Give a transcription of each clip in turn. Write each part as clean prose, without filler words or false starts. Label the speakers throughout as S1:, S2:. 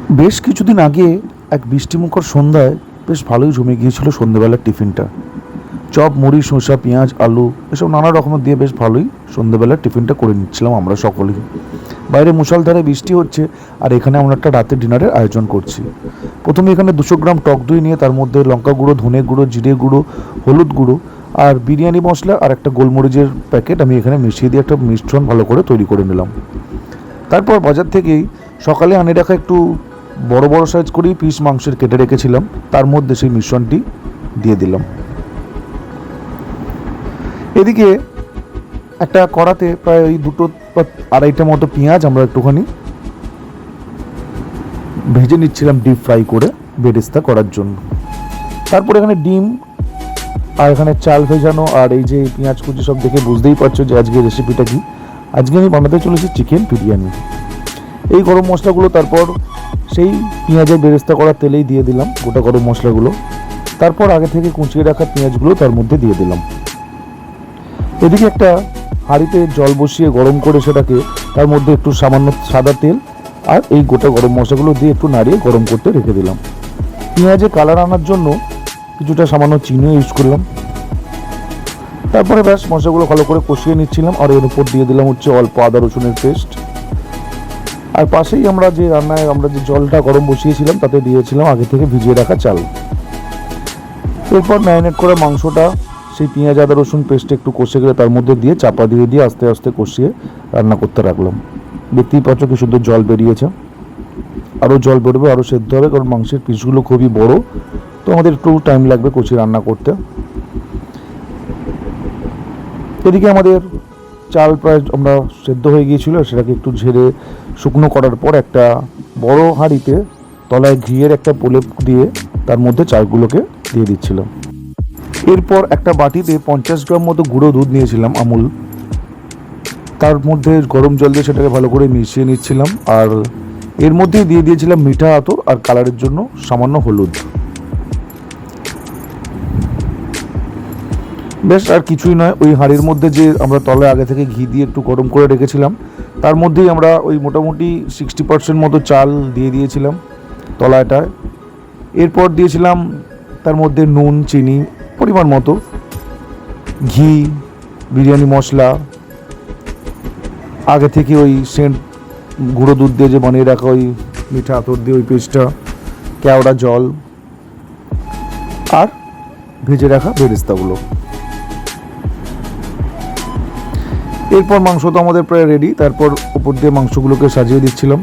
S1: বেশ কিছুদিন আগে এক বৃষ্টিমুখর সন্ধ্যায় বেশ ভালোই জমে গিয়েছিল সন্ধ্যেবেলার টিফিনটা। চপ, মুড়ি, শসা, পেঁয়াজ, আলু এসব নানা রকমের দিয়ে বেশ ভালোই সন্ধ্যেবেলার টিফিনটা করে নিচ্ছিলাম আমরা সকলেই। বাইরে মুষলধারে বৃষ্টি হচ্ছে, আর এখানে আমরা একটা রাতের ডিনারের আয়োজন করছি। প্রথমে এখানে 200 গ্রাম টক দই নিয়ে তার মধ্যে লঙ্কা গুঁড়ো, ধনে গুঁড়ো, জিরে গুঁড়ো, হলুদ গুঁড়ো আর বিরিয়ানি মশলা আর একটা গোলমরিচের প্যাকেট আমি এখানে মিশিয়ে দিয়ে একটা মিশ্রণ ভালো করে তৈরি করে নিলাম। তারপর বাজার থেকেই সকালে আনে রাখা একটু বড় বড় সাইজ করেই পিস মাংসের কেটে রেখেছিলাম, তার মধ্যে সেই মিশ্রণটি দিয়ে দিলাম। এদিকে একটা কড়াতে প্রায় ওই 2 বা 2.5টা মতো পেঁয়াজ আমরা একটুখানি ভেজে নিচ্ছিলাম ডিপ ফ্রাই করে বেরেস্তা করার জন্য। তারপর এখানে ডিম আর এখানে চাল ভেজানো আর এই যে পেঁয়াজ কুচি সব দেখে বুঝতেই পারছো যে আজকে রেসিপিটা কি। আজকে আমি বানাতে চলেছি চিকেন বিরিয়ানি। এই গরম মশলাগুলো তারপর সেই পেঁয়াজের বেরেস্তা করা তেলেই দিয়ে দিলাম, গোটা গরম মশলাগুলো। তারপর আগে থেকে কুচিয়ে রাখা পেঁয়াজগুলো তার মধ্যে দিয়ে দিলাম। এদিকে একটা হাঁড়িতে জল বসিয়ে গরম করে সেটাকে তার মধ্যে একটু সামান্য সাদা তেল আর এই গোটা গরম মশলাগুলো দিয়ে একটু নাড়িয়ে গরম করতে রেখে দিলাম। পেঁয়াজে কালার আনার জন্য কিছুটা সামান্য চিনিও ইউজ করলাম। তারপরে ব্যাস মশলাগুলো ভালো করে কষিয়ে নিচ্ছিলাম, আর এর উপর দিয়ে দিলাম হচ্ছে অল্প আদা রসুনের পেস্ট। আর পাশেই আমরা যে রান্নায় আমরা যে জলটা গরম বসিয়েছিলাম তাতে দিয়েছিলাম আগে থেকে ভিজিয়ে রাখা চাল। এরপর ম্যারিনেট করা মাংসটা সেই পেঁয়াজ আদা রসুন পেস্টে একটু কষে গেলে তার মধ্যে দিয়ে চাপা দিয়ে আস্তে আস্তে কষিয়ে রান্না করতে রাখলাম। দেখতেই পাচ্ছ কি শুধু জল বেরিয়েছে, আরও জল বেরোবে, আরও সেদ্ধ হবে, কারণ মাংসের পিসগুলো খুবই বড়, তো আমাদের একটু টাইম লাগবে কষিয়ে রান্না করতে। এদিকে আমাদের চাল প্রায় আমরা সেদ্ধ হয়ে গিয়েছিল, সেটাকে একটু ঝেড়ে শুকনো করার পর একটা বড় হাঁড়িতে তলায় ঘিয়ের একটা প্রলেপ দিয়ে তার মধ্যে চালগুলোকে দিয়ে দিচ্ছিলাম। এরপর একটা বাটিতে 50 গ্রাম মতো গুঁড়ো দুধ নিয়েছিলাম আমুল, তার মধ্যে গরম জল দিয়ে সেটাকে ভালো করে মিশিয়ে নিচ্ছিলাম, আর এর মধ্যেই দিয়ে দিয়েছিলাম মিঠা আতর আর কালারের জন্য সামান্য হলুদ। বেশ আর কিছুই নয়, ওই হাঁড়ির মধ্যে যে আমরা তলায় আগে থেকে ঘি দিয়ে একটু গরম করে রেখেছিলাম তার মধ্যেই আমরা ওই মোটামুটি 60% মতো চাল দিয়ে দিয়েছিলাম তলায়টায়। এরপর দিয়েছিলাম তার মধ্যে নুন, চিনি পরিমাণ মতো, ঘি, বিরিয়ানি মশলা, আগে থেকে ওই সেন্ট গুঁড়ো দুধ দিয়ে যে বানিয়ে রাখা ওই মিঠা আতর দিয়ে ওই পেস্টটা, কেওড়া জল আর ভেজে রাখা বেরেস্তাগুলো। এরপর মাংস তো আমাদের প্রায় রেডি। তারপর উপর দিয়ে মাংসগুলোকে সাজিয়ে দিচ্ছিলাম।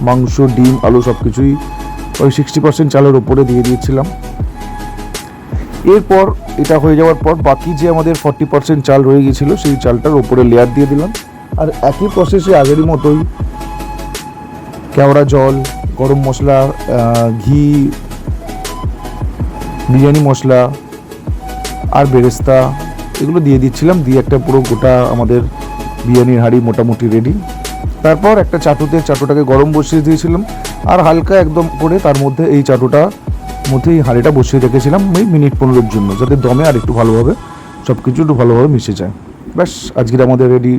S1: মাংস, ডিম, আলু সব কিছুই ওই 60% চালের ওপরে দিয়ে দিয়েছিলাম। এরপর এটা হয়ে যাওয়ার পর বাকি যে আমাদের 40% চাল রয়ে গিয়েছিল সেই চালটার ওপরে লেয়ার দিয়ে দিলাম, আর একই প্রসেসে আগেরই মতোই কেওড়া জল, গরম মশলা, ঘি, বিরিয়ানি মশলা আর বেরেস্তা এগুলো দিয়ে দিচ্ছিলাম, দিয়ে একটা পুরো গোটা আমাদের বিরিয়ানির হাঁড়ি মোটামুটি রেডি। তারপর একটা চাটুটাকে গরম বসিয়ে দিয়েছিলাম, আর হালকা একদম করে তার মধ্যে এই চাটুটার মধ্যে এই হাঁড়িটা বসিয়ে রেখেছিলাম ওই মিনিট 15-এর জন্য, যাতে দমে আর একটু ভালোভাবে সব কিছু একটু ভালোভাবে মিশে যায়। ব্যাস আজকের আমাদের রেডি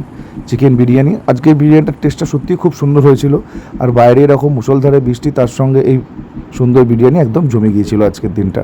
S1: চিকেন বিরিয়ানি। আজকের বিরিয়ানিটার টেস্টটা সত্যিই খুব সুন্দর হয়েছিল, আর বাইরে এরকম মুষলধারে বৃষ্টি, তার সঙ্গে এই সুন্দর বিরিয়ানি একদম জমে গিয়েছিল আজকের দিনটা।